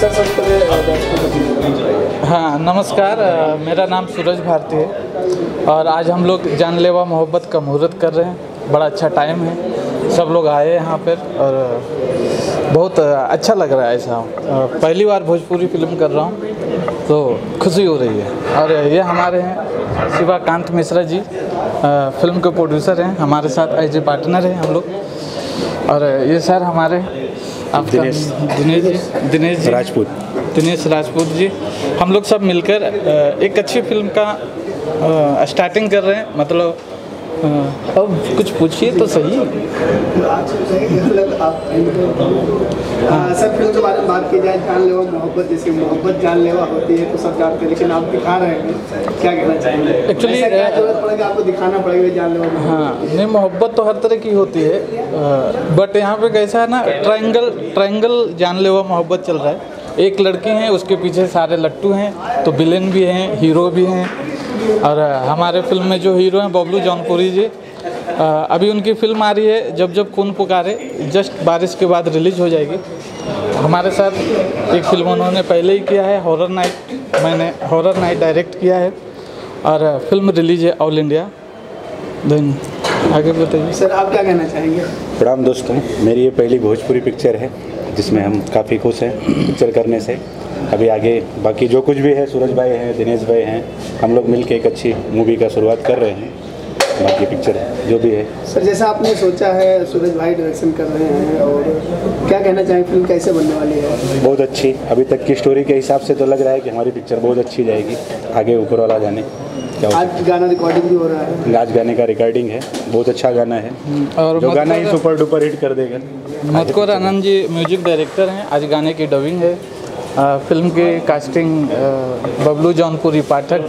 Sir सबसे पहले हाँ नमस्कार, मेरा नाम सूरज भारती है और आज हम लोग जानलेवा मोहब्बत का मुहूर्त कर रहे हैं। बड़ा अच्छा टाइम है, सब लोग आए यहाँ पर और बहुत अच्छा लग रहा है। ऐसा पहली बार भोजपुरी फिल्म कर रहा हूँ तो खुशी हो रही है। और ये हमारे हैं शिवाकांत मिश्रा जी, फिल्म के प्रोड्यूसर हैं, हमारे साथ एज ए पार्टनर हैं हम लोग। और ये सर हमारे आपका दिनेश राजपूत जी। हम लोग सब मिलकर एक अच्छी फिल्म का स्टार्टिंग कर रहे हैं। मतलब अब कुछ पूछिए तो सही। सर फिल्म के बारे में बात की जाए, जानलेवा मोहब्बत, जिसकी मोहब्बत जानलेवा होती है तो सब जानते हैं, लेकिन आप दिखा रहे हैं, क्या कहना चाहेंगे? एक्चुअली क्या जरूरत पड़ेगा आपको दिखाना पड़ेगा जानलेवा? हाँ नहीं, मोहब्बत तो हर तरह की होती है, बट यहाँ पे कैसा है ना, ट्रायंगल जानलेवा मोहब्बत चल रहा है। एक लड़की है, उसके पीछे सारे लट्टू हैं, तो विलेन भी हैं, हीरो भी हैं। और हमारे फिल्म में जो हीरो हैं बबलू जौनपुरी जी, अभी उनकी फिल्म आ रही है जब जब खून पुकारे, जस्ट बारिश के बाद रिलीज हो जाएगी। हमारे साथ एक फिल्म उन्होंने पहले ही किया है, हॉरर नाइट, मैंने हॉरर नाइट डायरेक्ट किया है और फिल्म रिलीज है ऑल इंडिया। देन आगे बताइए सर, आप क्या कहना चाहेंगे? प्रणाम दोस्तों, मेरी ये पहली भोजपुरी पिक्चर है जिसमें हम काफ़ी खुश हैं पिक्चर करने से। अभी आगे बाकी जो कुछ भी है, सूरज भाई हैं, दिनेश भाई हैं, हम लोग मिल के एक अच्छी मूवी का शुरुआत कर रहे हैं। बाकी पिक्चर जो भी है सर, जैसा आपने सोचा है, सूरज भाई डायरेक्शन कर रहे हैं, और क्या कहना चाहेंगे, फिल्म कैसे बनने वाली है? बहुत अच्छी, अभी तक की स्टोरी के हिसाब से तो लग रहा है कि हमारी पिक्चर बहुत अच्छी जाएगी। आगे ऊपर वाला जाने क्या। आज गाना रिकॉर्डिंग भी हो रहा है? आज गाने का रिकॉर्डिंग है, बहुत अच्छा गाना है और जो गाना ही सुपर डुपर हिट कर देगा। मधुकर आनंद जी म्यूजिक डायरेक्टर हैं, आज गाने की डबिंग है। फिल्म की कास्टिंग बबलू जौनपुरी पाठक,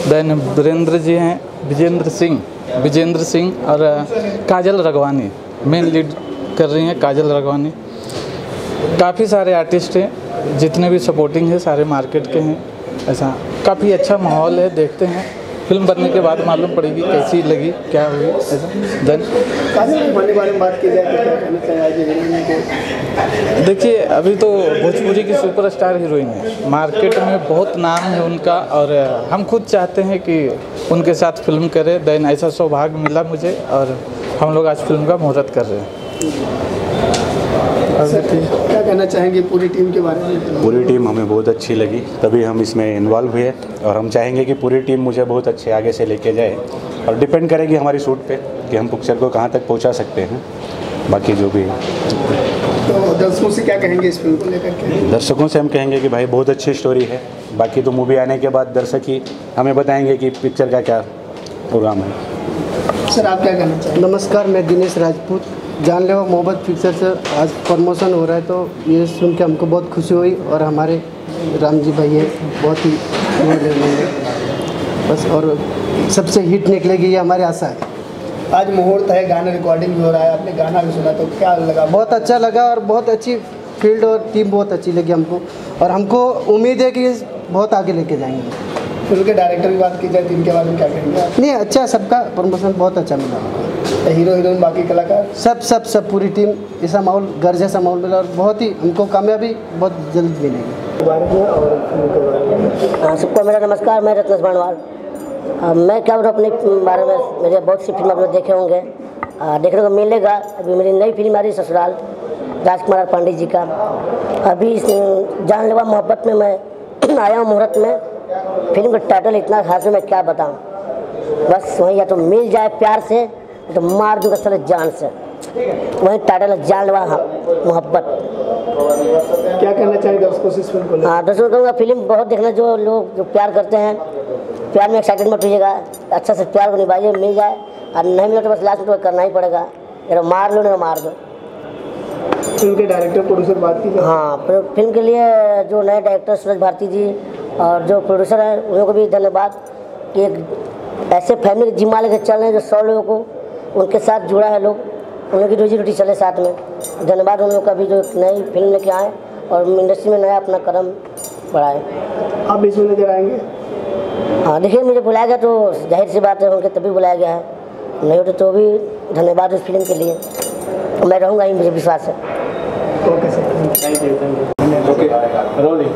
देन वीरेंद्र जी हैं, विजेंद्र सिंह और काजल रगवानी मेन लीड कर रही हैं। काजल रगवानी, काफ़ी सारे आर्टिस्ट हैं, जितने भी सपोर्टिंग है सारे मार्केट के हैं। ऐसा काफ़ी अच्छा माहौल है, देखते हैं फिल्म बनने के बाद मालूम पड़ेगी कैसी लगी, क्या हुई। ऐसा देन बारे में बात की जाए तो क्या कहना चाहिए? देखिए, अभी तो भोजपुरी की सुपरस्टार हीरोइन है, मार्केट में बहुत नाम है उनका और हम खुद चाहते हैं कि उनके साथ फिल्म करें। देन ऐसा सौभाग्य मिला मुझे और हम लोग आज फिल्म का मुहूर्त कर रहे हैं। क्या कहना चाहेंगे पूरी टीम के बारे में? पूरी टीम हमें बहुत अच्छी लगी, तभी हम इसमें इन्वॉल्व हुए और हम चाहेंगे कि पूरी टीम मुझे बहुत अच्छे आगे से लेके जाए। और डिपेंड करेगी हमारी शूट पे कि हम पिक्चर को कहाँ तक पहुँचा सकते हैं। बाकी जो भी है, तो दर्शकों से क्या कहेंगे इस फिल्म को लेकर के? दर्शकों से हम कहेंगे कि भाई बहुत अच्छी स्टोरी है। बाकी तो मूवी आने के बाद दर्शक ही हमें बताएंगे कि पिक्चर का क्या प्रोग्राम है। सर, आप क्या कहना चाहेंगे? नमस्कार, मैं दिनेश राजपूत। जानलेवा मोहब्बत पिक्चर से आज प्रमोशन हो रहा है, तो ये सुन के हमको बहुत खुशी हुई। और हमारे राम जी भाई है, बहुत ही बस, और सबसे हिट निकलेगी ये हमारी आशा है। आज मुहूर्त है, गाना रिकॉर्डिंग भी हो रहा है, आपने गाना भी सुना, तो क्या लगा? बहुत अच्छा लगा और बहुत अच्छी फील्ड और टीम बहुत अच्छी लगी हमको, और हमको उम्मीद है कि बहुत आगे लेके जाएंगे। फिल्म के डायरेक्टर की बात की जाए तो इनके बारे में क्या कहेंगे आप? नहीं, अच्छा, सबका प्रमोशन बहुत अच्छा मिला। हीरो हीरोइन बाकी कलाकार सब पूरी टीम, ऐसा माहौल, घर जैसा माहौल मिला और बहुत ही हमको कामयाबी बहुत जल्द मिलेगी। सबको मेरा नमस्कार, मैं रत्नेश बाणवाल। मैं क्या बोलूँ अपने बारे में, मेरे बहुत सी फिल्म आप लोग देखे होंगे, देखने को मिलेगा। अभी मेरी नई फिल्म आ रही ससुराल, राजकुमार पांडे जी का। अभी जानलेवा मोहब्बत में मैं आया हूँ मुहूर्त में। फिल्म का टाइटल इतना खास है, मैं क्या बताऊँ, बस वही या तो मिल जाए प्यार से तो मार दूंगा साले जान से, वही टाइटल है जानलेवा मोहब्बत। क्या कहना चाहिए दर्शकों से इस फिल्म को? हाँ, दर्शकों कहूँगा फिल्म बहुत देखना, जो लोग जो प्यार करते हैं, प्यार में एक्साइटेड मत होइएगा, अच्छा से प्यार को निभाइए, मिल जाए, और नहीं मिले तो बस लास्ट में तो करना ही पड़ेगा, या मार लो नहीं मार दो। फिल्म के डायरेक्टर प्रोड्यूसर बात की? हाँ, फिल्म के लिए जो नए डायरेक्टर सूरज भारती जी और जो प्रोड्यूसर हैं उनको भी धन्यवाद कि एक ऐसे फैमिली के जिम्मा लेकर चल रहे हैं जो 100 लोगों को उनके साथ जुड़ा है, लोग उनकी रोजी रोटी चले साथ में। धन्यवाद उन लोगों का भी जो नई फिल्म लेके आए और इंडस्ट्री में नया अपना कदम बढ़ाए। आप इसमें नजर आएंगे? हाँ, देखिए, मुझे बुलाया गया तो जाहिर सी बात है उनके तभी बुलाया गया है, नहीं होते तो भी धन्यवाद उस फिल्म के लिए। मैं रहूँगा ही, मुझे विश्वास है। Okay sir, thank you. Okay, rolling.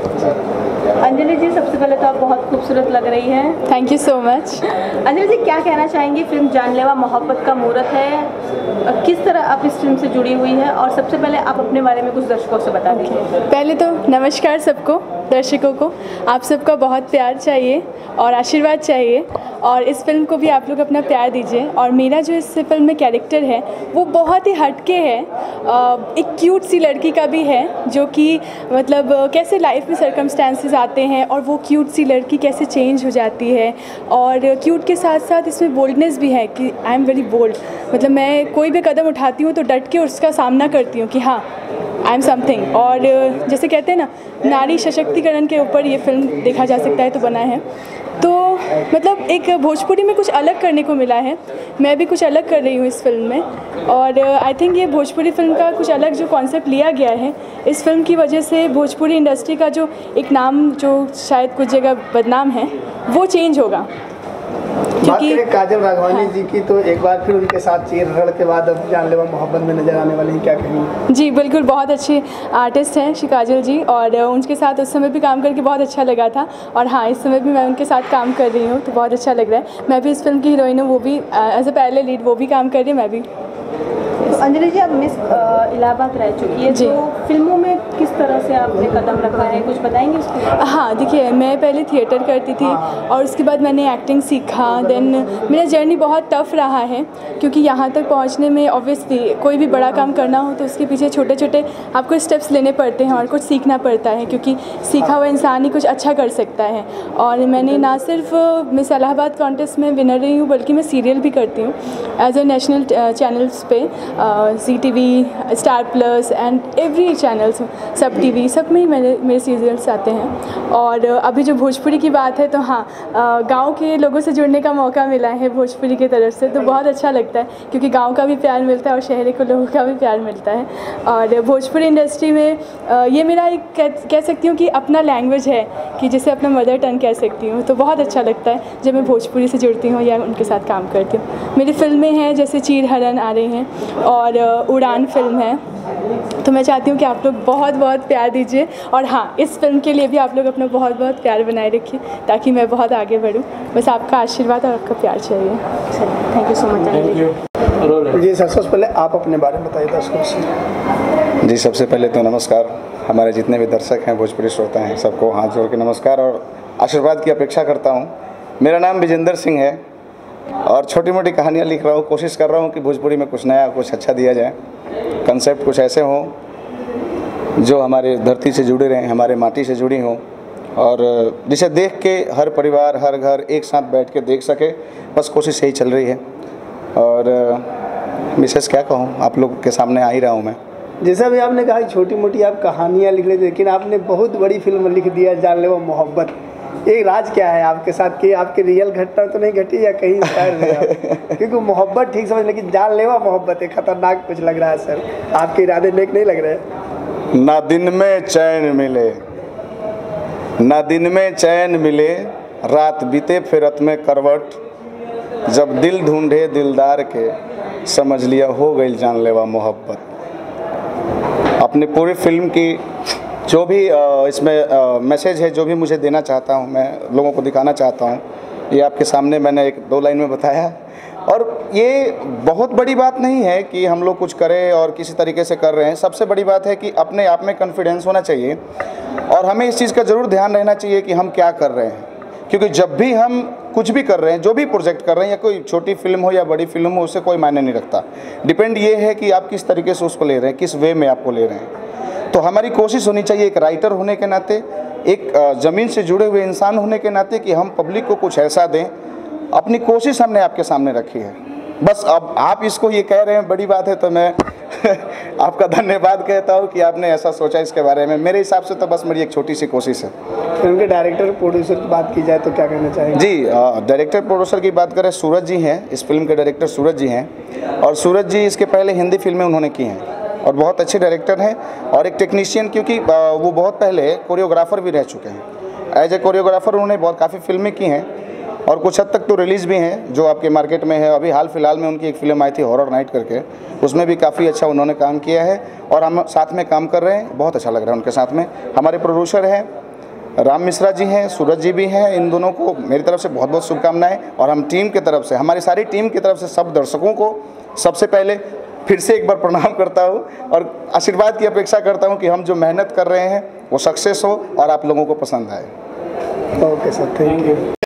Anjali ji, सबसे पहले तो आप बहुत खूबसूरत लग रही हैं। Thank you so much. Anjali ji, क्या कहना चाहेंगी? फिल्म जानलेवा मोहब्बत का मुहूर्त है, किस तरह आप इस फिल्म से जुड़ी हुई हैं, और सबसे पहले आप अपने बारे में कुछ दर्शकों से बता दीजिए। पहले तो नमस्कार सबको, दर्शकों को आप सबका बहुत प्यार चाहिए और आशीर्वाद चाहिए, और इस फिल्म को भी आप लोग अपना प्यार दीजिए। और मेरा जो इस फिल्म में कैरेक्टर है वो बहुत ही हटके है, एक क्यूट सी लड़की का भी है, जो कि मतलब कैसे लाइफ में सर्कमस्टेंसेस आते हैं और वो क्यूट सी लड़की कैसे चेंज हो जाती है। और क्यूट के साथ साथ इसमें बोल्डनेस भी है कि आई एम वेरी बोल्ड, मतलब मैं कोई भी कदम उठाती हूँ तो डट के उसका सामना करती हूँ कि हाँ आई एम समथिंग। और जैसे कहते हैं ना, नारी सशक्तिकरण के ऊपर ये फिल्म देखा जा सकता है तो बना है। तो मतलब एक भोजपुरी में कुछ अलग करने को मिला है, मैं भी कुछ अलग कर रही हूँ इस फिल्म में। और आई थिंक ये भोजपुरी फिल्म का कुछ अलग जो कॉन्सेप्ट लिया गया है, इस फिल्म की वजह से भोजपुरी इंडस्ट्री का जो एक नाम जो शायद कुछ जगह बदनाम है वो चेंज होगा। बात करें काजल राघवानी जी की, तो एक बार फिर उनके साथ चीर रड़ के बाद अब जानलेवा मोहब्बत में नजर आने वाली हैं, क्या कहेंगे? जी बिल्कुल, बहुत अच्छे आर्टिस्ट हैं श्री काजल जी, और उनके साथ उस समय भी काम करके बहुत अच्छा लगा था। और हाँ, इस समय भी मैं उनके साथ काम कर रही हूँ तो बहुत अच्छा लग रहा है। मैं भी इस फिल्म की हीरोइन हूँ, वो भी एज ए पहले लीड वो भी काम कर रही है, मैं भी। तो अंजलि जी, आप मिस इलाहाबाद रह चुकी है, तो फिल्मों में किस तरह से आपने कदम रखा है, कुछ बताएंगे उसको? हाँ देखिए, मैं पहले थिएटर करती थी और उसके बाद मैंने एक्टिंग सीखा। देन मेरा जर्नी बहुत टफ़ रहा है, क्योंकि यहाँ तक पहुँचने में ऑब्वियसली कोई भी बड़ा काम करना हो तो उसके पीछे छोटे छोटे आपको स्टेप्स लेने पड़ते हैं और कुछ सीखना पड़ता है, क्योंकि सीखा हुआ इंसान ही कुछ अच्छा कर सकता है। और मैंने ना सिर्फ मिस इलाहाबाद कॉन्टेस्ट में विनर रही हूँ, बल्कि मैं सीरियल भी करती हूँ एज ए नेशनल चैनल्स पे, ZTV, star plus and every channels, सब टीवी, सब में ही मेरे सीरियल्स आते हैं। और अभी जो भोजपुरी की बात है तो हाँ, गांव के लोगों से जुड़ने का मौका मिला है भोजपुरी की तरफ से, तो बहुत अच्छा लगता है, क्योंकि गांव का भी प्यार मिलता है और शहरी को लोगों का भी प्यार मिलता है। और भोजपुरी इंडस्ट्री में ये मेरा एक कह सकती हूँ कि अपना लैंग्वेज है, कि जिसे अपना मदर टंग कह सकती हूँ। तो बहुत अच्छा लगता है जब मैं भोजपुरी से जुड़ती हूँ या उनके साथ काम करती हूँ। मेरी फिल्में हैं जैसे चीर हरण आ रही हैं और उड़ान फिल्म है, तो मैं चाहती हूँ कि आप लोग बहुत बहुत प्यार दीजिए। और हाँ, इस फिल्म के लिए भी आप लोग अपना बहुत बहुत प्यार बनाए रखिए, ताकि मैं बहुत आगे बढ़ूँ। बस आपका आशीर्वाद और आपका प्यार चाहिए। Thank you so much. जी सर, सबसे पहले आप अपने बारे में बताइए दर्शकों से। जी, सबसे पहले तो नमस्कार, हमारे जितने भी दर्शक हैं, भोजपुरी श्रोता हैं, सबको हाथ जोड़ के नमस्कार और आशीर्वाद की अपेक्षा करता हूँ। मेरा नाम विजेंद्र सिंह है और छोटी मोटी कहानियाँ लिख रहा हूँ, कोशिश कर रहा हूँ कि भोजपुरी में कुछ नया, कुछ अच्छा दिया जाए। कंसेप्ट कुछ ऐसे हों जो हमारे धरती से जुड़े रहें, हमारे माटी से जुड़ी हों, और जिसे देख के हर परिवार, हर घर एक साथ बैठ के देख सके। बस कोशिश यही चल रही है। और विशेष क्या कहूँ, आप लोग के सामने आ ही रहा हूँ मैं। जैसा भी आपने कहा छोटी मोटी आप कहानियाँ लिख लेते, लेकिन आपने बहुत बड़ी फिल्म लिख दिया जानलेवा मोहब्बत। एक राज क्या है आपके साथ कि आपकी रियल घटना तो नहीं घटी या कहीं इंस्पायर हुए आप? क्योंकि मोहब्बत ठीक समझ, लेकिन जानलेवा मोहब्बत है, खतरनाक कुछ लग रहा है सर। आपके इरादे नेक नहीं लग रहे? ना दिन में चैन मिले, ना दिन में चैन मिले, रात बीते फिरत में करवट, जब दिल ढूंढे दिलदार के, समझ लिया हो गई जानलेवा मोहब्बत। अपनी पूरी फिल्म की जो भी इसमें मैसेज है, जो भी मुझे देना चाहता हूँ, मैं लोगों को दिखाना चाहता हूँ, ये आपके सामने मैंने एक दो लाइन में बताया। और ये बहुत बड़ी बात नहीं है कि हम लोग कुछ करें और किसी तरीके से कर रहे हैं। सबसे बड़ी बात है कि अपने आप में कॉन्फिडेंस होना चाहिए और हमें इस चीज़ का ज़रूर ध्यान रहना चाहिए कि हम क्या कर रहे हैं। क्योंकि जब भी हम कुछ भी कर रहे हैं, जो भी प्रोजेक्ट कर रहे हैं, या कोई छोटी फिल्म हो या बड़ी फिल्म हो, उससे कोई मायने नहीं रखता। डिपेंड ये है कि आप किस तरीके से उसको ले रहे हैं, किस वे में आपको ले रहे हैं। तो हमारी कोशिश होनी चाहिए एक राइटर होने के नाते, एक ज़मीन से जुड़े हुए इंसान होने के नाते, कि हम पब्लिक को कुछ ऐसा दें। अपनी कोशिश हमने आपके सामने रखी है। बस अब आप इसको ये कह रहे हैं बड़ी बात है, तो मैं आपका धन्यवाद कहता हूँ कि आपने ऐसा सोचा इसके बारे में। मेरे हिसाब से तो बस मेरी एक छोटी सी कोशिश है। फिल्म के डायरेक्टर प्रोड्यूसर की बात की जाए तो क्या कहना चाहेंगे? जी, डायरेक्टर प्रोड्यूसर की बात करें, सूरज जी हैं। इस फिल्म के डायरेक्टर सूरज जी हैं, और सूरज जी इसके पहले हिंदी फिल्में उन्होंने की हैं और बहुत अच्छे डायरेक्टर हैं और एक टेक्नीशियन, क्योंकि वो बहुत पहले कोरियोग्राफर भी रह चुके हैं। एज ए कोरियोग्राफर उन्होंने काफ़ी फिल्में की हैं और कुछ हद तक तो रिलीज़ भी हैं जो आपके मार्केट में है। अभी हाल फिलहाल में उनकी एक फ़िल्म आई थी हॉरर नाइट करके, उसमें भी काफ़ी अच्छा उन्होंने काम किया है और हम साथ में काम कर रहे हैं, बहुत अच्छा लग रहा है उनके साथ में। हमारे प्रोड्यूसर हैं राम मिश्रा जी हैं, सूरज जी भी हैं, इन दोनों को मेरी तरफ से बहुत बहुत शुभकामनाएं। और हम टीम की तरफ से, हमारी सारी टीम की तरफ से सब दर्शकों को सबसे पहले फिर से एक बार प्रणाम करता हूं और आशीर्वाद की अपेक्षा करता हूं कि हम जो मेहनत कर रहे हैं वो सक्सेस हो और आप लोगों को पसंद आए। Okay sir, thank you.